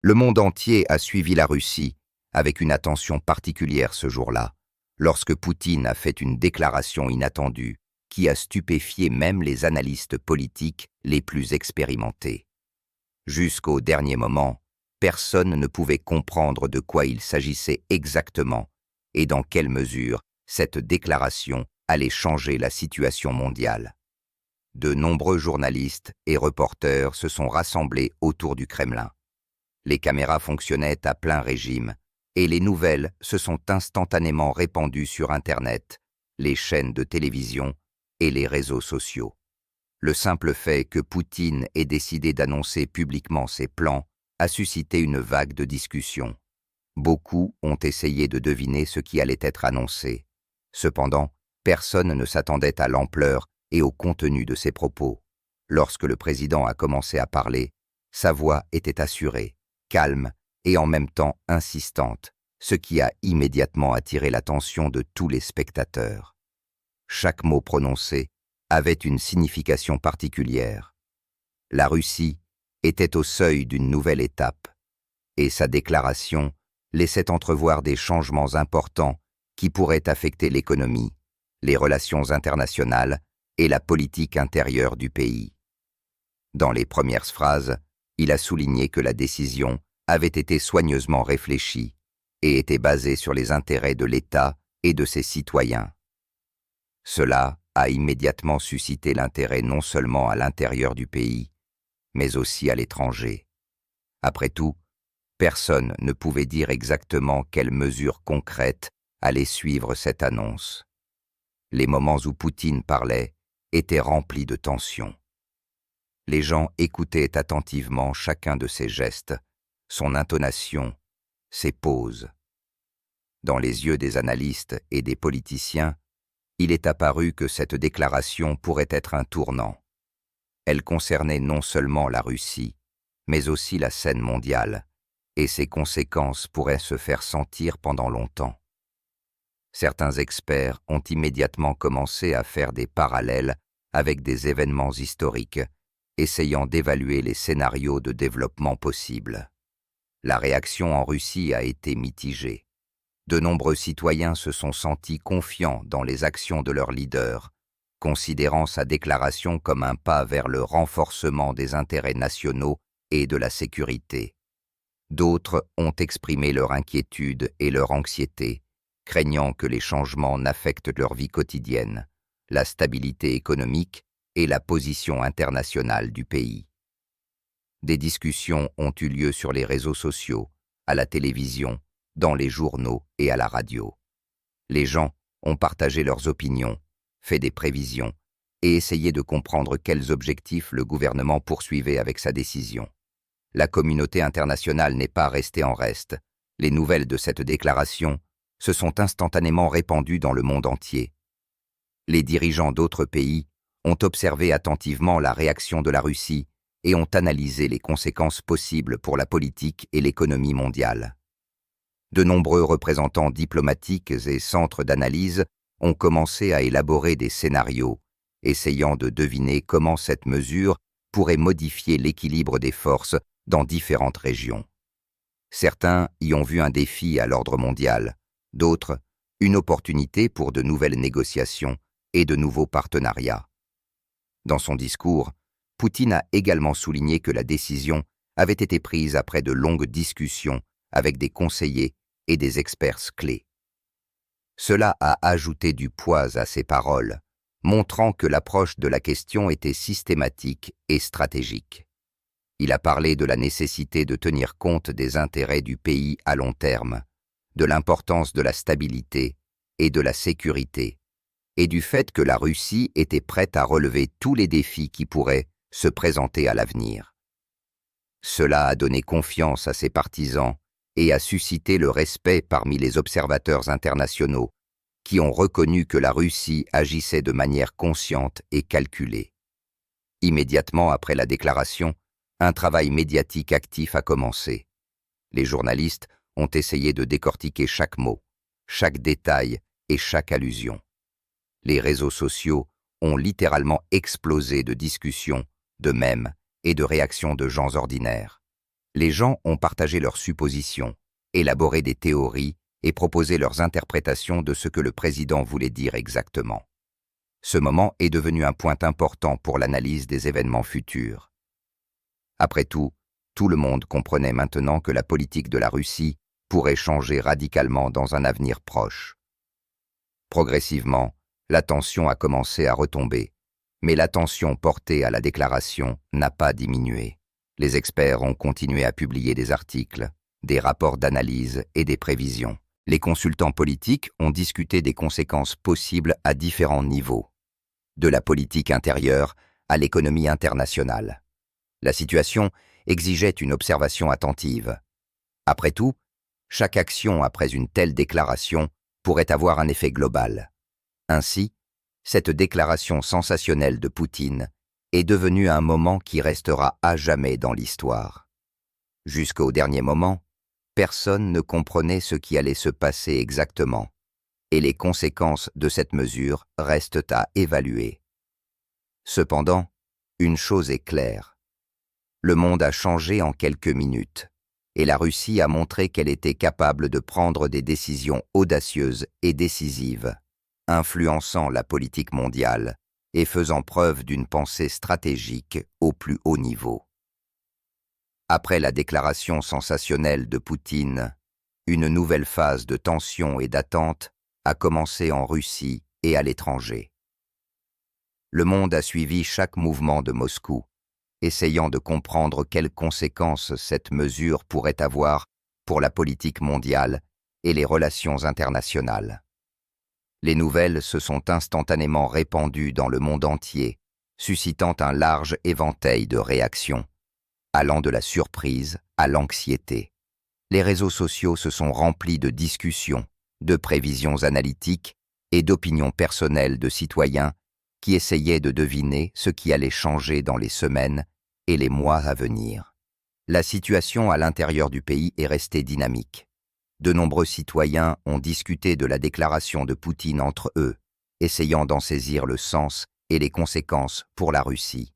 Le monde entier a suivi la Russie avec une attention particulière ce jour-là, lorsque Poutine a fait une déclaration inattendue qui a stupéfié même les analystes politiques les plus expérimentés. Jusqu'au dernier moment, personne ne pouvait comprendre de quoi il s'agissait exactement et dans quelle mesure cette déclaration allait changer la situation mondiale. De nombreux journalistes et reporters se sont rassemblés autour du Kremlin. Les caméras fonctionnaient à plein régime et les nouvelles se sont instantanément répandues sur Internet, les chaînes de télévision et les réseaux sociaux. Le simple fait que Poutine ait décidé d'annoncer publiquement ses plans a suscité une vague de discussions. Beaucoup ont essayé de deviner ce qui allait être annoncé. Cependant, personne ne s'attendait à l'ampleur et au contenu de ses propos. Lorsque le président a commencé à parler, sa voix était assurée, calme et en même temps insistante, ce qui a immédiatement attiré l'attention de tous les spectateurs. Chaque mot prononcé avait une signification particulière. La Russie était au seuil d'une nouvelle étape, et sa déclaration laissait entrevoir des changements importants qui pourraient affecter l'économie, les relations internationales et la politique intérieure du pays. Dans les premières phrases, il a souligné que la décision avait été soigneusement réfléchie et était basée sur les intérêts de l'État et de ses citoyens. Cela a immédiatement suscité l'intérêt non seulement à l'intérieur du pays, mais aussi à l'étranger. Après tout, personne ne pouvait dire exactement quelles mesures concrètes allaient suivre cette annonce. Les moments où Poutine parlait étaient remplis de tension. Les gens écoutaient attentivement chacun de ses gestes, son intonation, ses pauses. Dans les yeux des analystes et des politiciens, il est apparu que cette déclaration pourrait être un tournant. Elle concernait non seulement la Russie, mais aussi la scène mondiale, et ses conséquences pourraient se faire sentir pendant longtemps. Certains experts ont immédiatement commencé à faire des parallèles avec des événements historiques, essayant d'évaluer les scénarios de développement possibles. La réaction en Russie a été mitigée. De nombreux citoyens se sont sentis confiants dans les actions de leur leader, considérant sa déclaration comme un pas vers le renforcement des intérêts nationaux et de la sécurité. D'autres ont exprimé leur inquiétude et leur anxiété, craignant que les changements n'affectent leur vie quotidienne, la stabilité économique et la position internationale du pays. Des discussions ont eu lieu sur les réseaux sociaux, à la télévision, dans les journaux et à la radio. Les gens ont partagé leurs opinions, fait des prévisions et essayé de comprendre quels objectifs le gouvernement poursuivait avec sa décision. La communauté internationale n'est pas restée en reste. Les nouvelles de cette déclaration se sont instantanément répandues dans le monde entier. Les dirigeants d'autres pays ont observé attentivement la réaction de la Russie et ont analysé les conséquences possibles pour la politique et l'économie mondiale. De nombreux représentants diplomatiques et centres d'analyse ont commencé à élaborer des scénarios, essayant de deviner comment cette mesure pourrait modifier l'équilibre des forces dans différentes régions. Certains y ont vu un défi à l'ordre mondial, d'autres une opportunité pour de nouvelles négociations et de nouveaux partenariats. Dans son discours, Poutine a également souligné que la décision avait été prise après de longues discussions avec des conseillers et des experts clés. Cela a ajouté du poids à ses paroles, montrant que l'approche de la question était systématique et stratégique. Il a parlé de la nécessité de tenir compte des intérêts du pays à long terme, de l'importance de la stabilité et de la sécurité, et du fait que la Russie était prête à relever tous les défis qui pourraient se présenter à l'avenir. Cela a donné confiance à ses partisans et a suscité le respect parmi les observateurs internationaux qui ont reconnu que la Russie agissait de manière consciente et calculée. Immédiatement après la déclaration, un travail médiatique actif a commencé. Les journalistes ont essayé de décortiquer chaque mot, chaque détail et chaque allusion. Les réseaux sociaux ont littéralement explosé de discussions, de mèmes et de réactions de gens ordinaires. Les gens ont partagé leurs suppositions, élaboré des théories et proposé leurs interprétations de ce que le président voulait dire exactement. Ce moment est devenu un point important pour l'analyse des événements futurs. Après tout le monde comprenait maintenant que la politique de la Russie pourrait changer radicalement dans un avenir proche. Progressivement, l'attention a commencé à retomber, mais l'attention portée à la déclaration n'a pas diminué. Les experts ont continué à publier des articles, des rapports d'analyse et des prévisions. Les consultants politiques ont discuté des conséquences possibles à différents niveaux, de la politique intérieure à l'économie internationale. La situation exigeait une observation attentive. Après tout, chaque action après une telle déclaration pourrait avoir un effet global. Ainsi, cette déclaration sensationnelle de Poutine est devenue un moment qui restera à jamais dans l'histoire. Jusqu'au dernier moment, personne ne comprenait ce qui allait se passer exactement, et les conséquences de cette mesure restent à évaluer. Cependant, une chose est claire. Le monde a changé en quelques minutes, et la Russie a montré qu'elle était capable de prendre des décisions audacieuses et décisives, influençant la politique mondiale et faisant preuve d'une pensée stratégique au plus haut niveau. Après la déclaration sensationnelle de Poutine, une nouvelle phase de tension et d'attente a commencé en Russie et à l'étranger. Le monde a suivi chaque mouvement de Moscou, essayant de comprendre quelles conséquences cette mesure pourrait avoir pour la politique mondiale et les relations internationales. Les nouvelles se sont instantanément répandues dans le monde entier, suscitant un large éventail de réactions, allant de la surprise à l'anxiété. Les réseaux sociaux se sont remplis de discussions, de prévisions analytiques et d'opinions personnelles de citoyens qui essayaient de deviner ce qui allait changer dans les semaines et les mois à venir. La situation à l'intérieur du pays est restée dynamique. De nombreux citoyens ont discuté de la déclaration de Poutine entre eux, essayant d'en saisir le sens et les conséquences pour la Russie.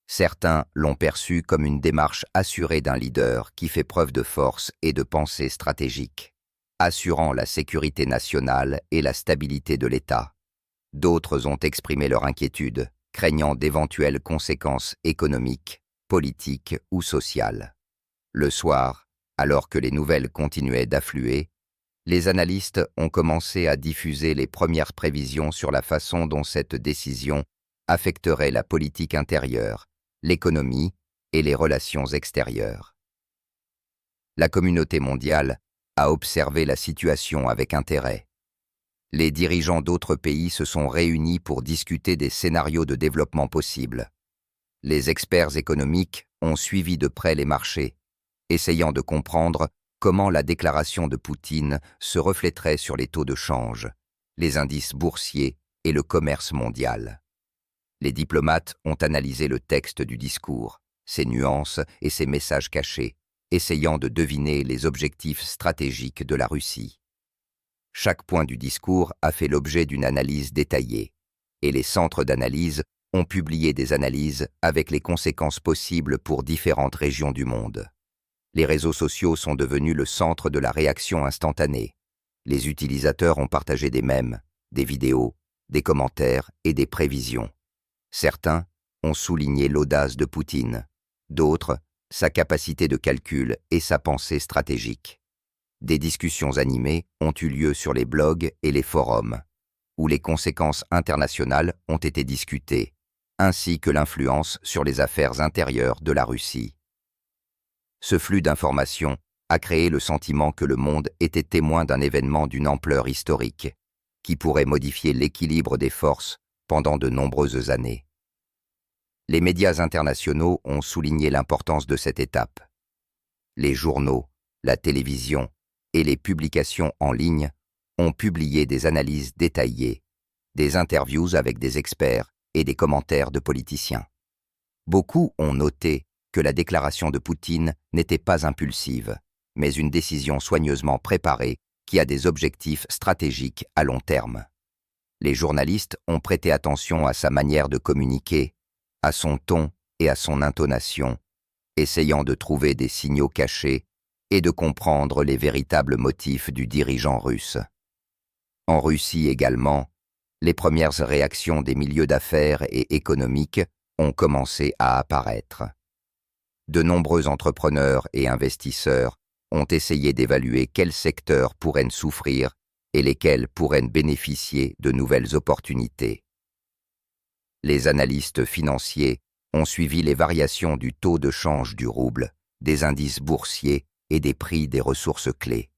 Certains l'ont perçu comme une démarche assurée d'un leader qui fait preuve de force et de pensée stratégique, assurant la sécurité nationale et la stabilité de l'État. D'autres ont exprimé leur inquiétude, craignant d'éventuelles conséquences économiques, politiques ou sociales. Le soir, alors que les nouvelles continuaient d'affluer, les analystes ont commencé à diffuser les premières prévisions sur la façon dont cette décision affecterait la politique intérieure, l'économie et les relations extérieures. La communauté mondiale a observé la situation avec intérêt. Les dirigeants d'autres pays se sont réunis pour discuter des scénarios de développement possibles. Les experts économiques ont suivi de près les marchés, essayant de comprendre comment la déclaration de Poutine se reflèterait sur les taux de change, les indices boursiers et le commerce mondial. Les diplomates ont analysé le texte du discours, ses nuances et ses messages cachés, essayant de deviner les objectifs stratégiques de la Russie. Chaque point du discours a fait l'objet d'une analyse détaillée, et les centres d'analyse ont publié des analyses avec les conséquences possibles pour différentes régions du monde. Les réseaux sociaux sont devenus le centre de la réaction instantanée. Les utilisateurs ont partagé des mèmes, des vidéos, des commentaires et des prévisions. Certains ont souligné l'audace de Poutine, d'autres, sa capacité de calcul et sa pensée stratégique. Des discussions animées ont eu lieu sur les blogs et les forums, où les conséquences internationales ont été discutées, ainsi que l'influence sur les affaires intérieures de la Russie. Ce flux d'informations a créé le sentiment que le monde était témoin d'un événement d'une ampleur historique, qui pourrait modifier l'équilibre des forces pendant de nombreuses années. Les médias internationaux ont souligné l'importance de cette étape. Les journaux, la télévision et les publications en ligne ont publié des analyses détaillées, des interviews avec des experts et des commentaires de politiciens. Beaucoup ont noté que la déclaration de Poutine n'était pas impulsive, mais une décision soigneusement préparée qui a des objectifs stratégiques à long terme. Les journalistes ont prêté attention à sa manière de communiquer, à son ton et à son intonation, essayant de trouver des signaux cachés et de comprendre les véritables motifs du dirigeant russe. En Russie également, les premières réactions des milieux d'affaires et économiques ont commencé à apparaître. De nombreux entrepreneurs et investisseurs ont essayé d'évaluer quels secteurs pourraient souffrir et lesquels pourraient bénéficier de nouvelles opportunités. Les analystes financiers ont suivi les variations du taux de change du rouble, des indices boursiers et des prix des ressources clés.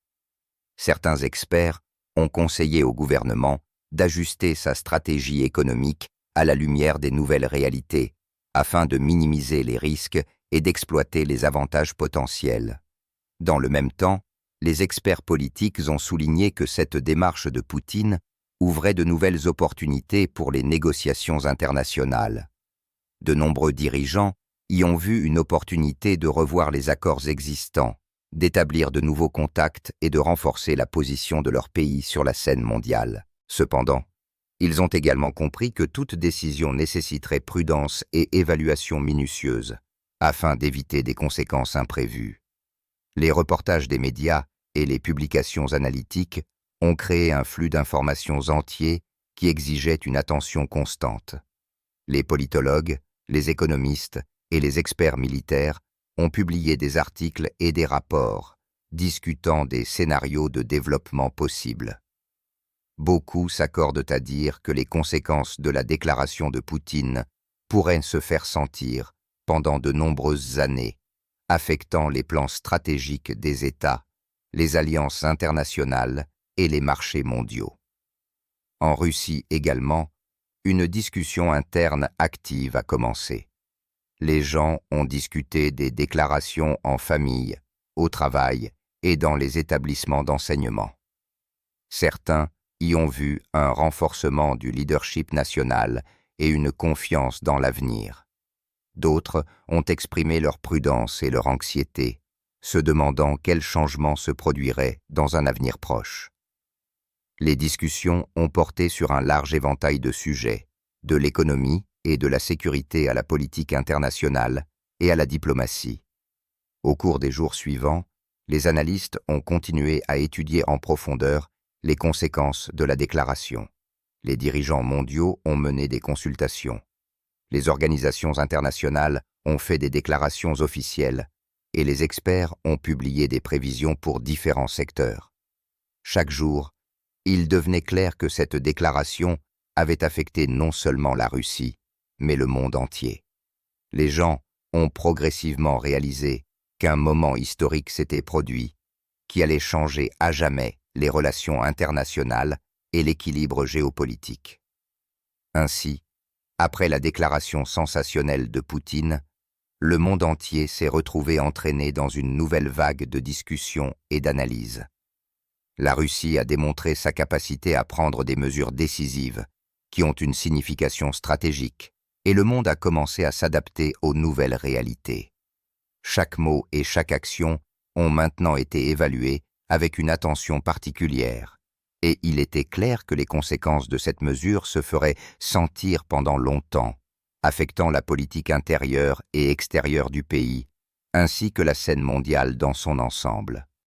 Certains experts ont conseillé au gouvernement d'ajuster sa stratégie économique à la lumière des nouvelles réalités, afin de minimiser les risques et d'exploiter les avantages potentiels. Dans le même temps, les experts politiques ont souligné que cette démarche de Poutine ouvrait de nouvelles opportunités pour les négociations internationales. De nombreux dirigeants y ont vu une opportunité de revoir les accords existants, d'établir de nouveaux contacts et de renforcer la position de leur pays sur la scène mondiale. Cependant, ils ont également compris que toute décision nécessiterait prudence et évaluation minutieuse, afin d'éviter des conséquences imprévues. Les reportages des médias et les publications analytiques ont créé un flux d'informations entier qui exigeait une attention constante. Les politologues, les économistes et les experts militaires ont publié des articles et des rapports discutant des scénarios de développement possibles. Beaucoup s'accordent à dire que les conséquences de la déclaration de Poutine pourraient se faire sentir pendant de nombreuses années, affectant les plans stratégiques des États, les alliances internationales et les marchés mondiaux. En Russie également, une discussion interne active a commencé. Les gens ont discuté des déclarations en famille, au travail et dans les établissements d'enseignement. Certains y ont vu un renforcement du leadership national et une confiance dans l'avenir. D'autres ont exprimé leur prudence et leur anxiété, se demandant quels changements se produiraient dans un avenir proche. Les discussions ont porté sur un large éventail de sujets, de l'économie et de la sécurité à la politique internationale et à la diplomatie. Au cours des jours suivants, les analystes ont continué à étudier en profondeur les conséquences de la déclaration. Les dirigeants mondiaux ont mené des consultations. Les organisations internationales ont fait des déclarations officielles et les experts ont publié des prévisions pour différents secteurs. Chaque jour, il devenait clair que cette déclaration avait affecté non seulement la Russie, mais le monde entier. Les gens ont progressivement réalisé qu'un moment historique s'était produit, qui allait changer à jamais les relations internationales et l'équilibre géopolitique. Ainsi, après la déclaration sensationnelle de Poutine, le monde entier s'est retrouvé entraîné dans une nouvelle vague de discussions et d'analyses. La Russie a démontré sa capacité à prendre des mesures décisives qui ont une signification stratégique, et le monde a commencé à s'adapter aux nouvelles réalités. Chaque mot et chaque action ont maintenant été évalués avec une attention particulière, et il était clair que les conséquences de cette mesure se feraient sentir pendant longtemps, affectant la politique intérieure et extérieure du pays, ainsi que la scène mondiale dans son ensemble.